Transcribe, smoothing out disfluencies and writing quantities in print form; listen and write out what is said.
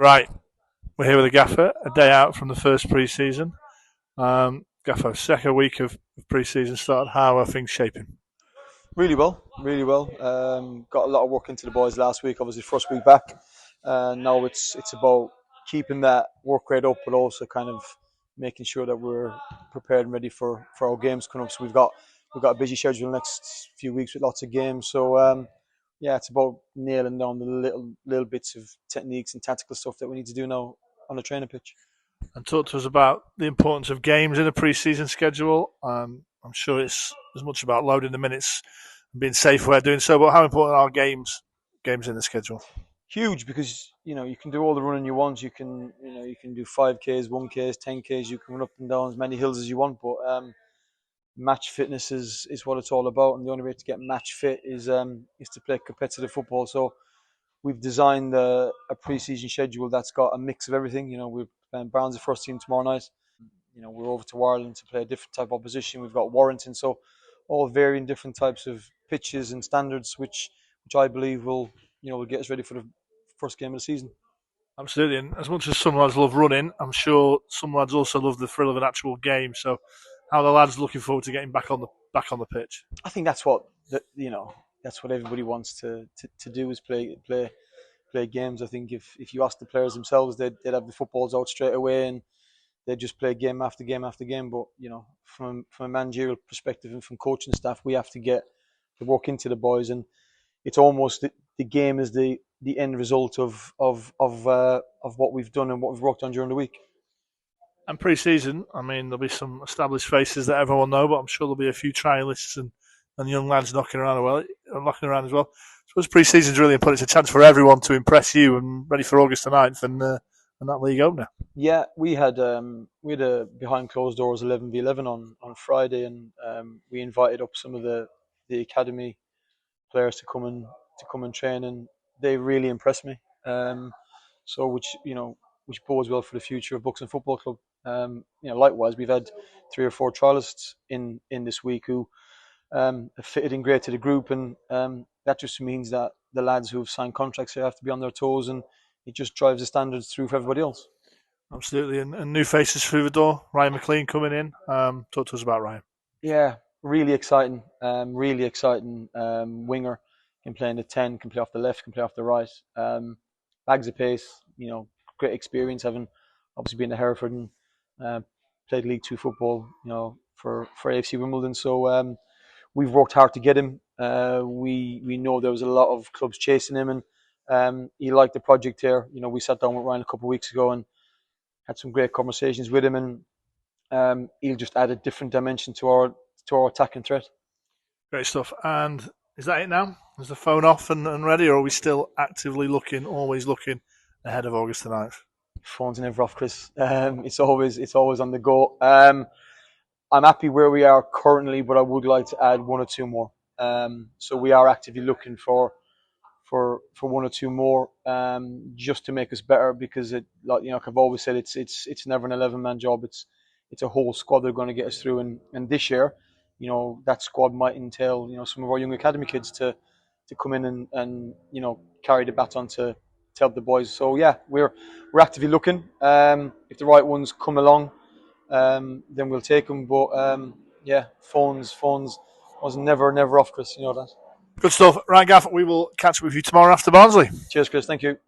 Right, we're here with the gaffer, a day out from the first pre-season. Gaffer, second week of pre-season started. How are things shaping? Really well, really well. Got a lot of work into the boys last week. Obviously, first week back. Now it's about keeping that work rate up, but also kind of making sure that we're prepared and ready for our games coming up. So we've got a busy schedule the next few weeks with lots of games. So yeah, it's about nailing down the little bits of techniques and tactical stuff that we need to do now on the training pitch. And talk to us about the importance of games in a pre-season schedule. I'm sure it's as much about loading the minutes and being safe where doing so, but how important are games in the schedule? Huge, because you can do all the running you want. You can do 5Ks, 1Ks, 10Ks. You can run up and down as many hills as you want, but match fitness is what it's all about. And the only way to get match fit is to play competitive football. So we've designed a pre-season schedule that's got a mix of everything. We're playing Barnsley first team tomorrow night. We're over to Ireland to play a different type of opposition. We've got Warrington, so all varying different types of pitches and standards, which I believe will get us ready for the first game of the season. Absolutely, and as much as some lads love running, I'm sure some lads also love the thrill of an actual game. So, how are the lads looking forward to getting back on the pitch? I think that's what that's what everybody wants to do, is play games. I think if you ask the players themselves, they'd have the footballs out straight away and they just play game after game after game. But from a managerial perspective and from coaching staff, we have to get the work into the boys, and it's almost the game is the end result of what we've done and what we've worked on during the week. And pre-season, I mean, there'll be some established faces that everyone know, but I'm sure there'll be a few trialists and young lads knocking around as well. I suppose pre-season's really important. It's a chance for everyone to impress you and ready for August the 9th and that league opener. Yeah, we had a behind closed doors 11v11 on Friday, and we invited up some of the academy players to come and train, and they really impressed me. So which bodes well for the future of Buxton Football Club. Likewise, we've had 3 or 4 trialists in this week who have fitted in great to the group, and that just means that the lads who have signed contracts here have to be on their toes, and it just drives the standards through for everybody else. Absolutely, and new faces through the door. Ryan McLean coming in. Talk to us about Ryan. Yeah, really exciting. Really exciting winger. Can play in the 10, can play off the left, can play off the right. Bags of pace. Great experience having obviously been to Hereford and uh, played League Two football. For AFC Wimbledon. So we've worked hard to get him. We know there was a lot of clubs chasing him, and he liked the project here. We sat down with Ryan a couple of weeks ago and had some great conversations with him, and he'll just add a different dimension to our attacking threat. Great stuff. And is that it now? Is the phone off and ready, or are we still actively looking, always looking ahead of August the 9th? Phone's never off, Chris. It's always on the go. I'm happy where we are currently, but I would like to add 1 or 2 more. So we are actively looking for 1 or 2 more, just to make us better, because like I've always said, it's never an 11-man job. It's a whole squad that are going to get us through, and this year, that squad might entail some of our young academy kids to come in and carry the baton to help the boys. So yeah, we're actively looking. If the right ones come along, then we'll take them. But yeah, phones was never off, Chris. You know that. Good stuff. Right, Gaff, we will catch up with you tomorrow after Barnsley. Cheers, Chris. Thank you.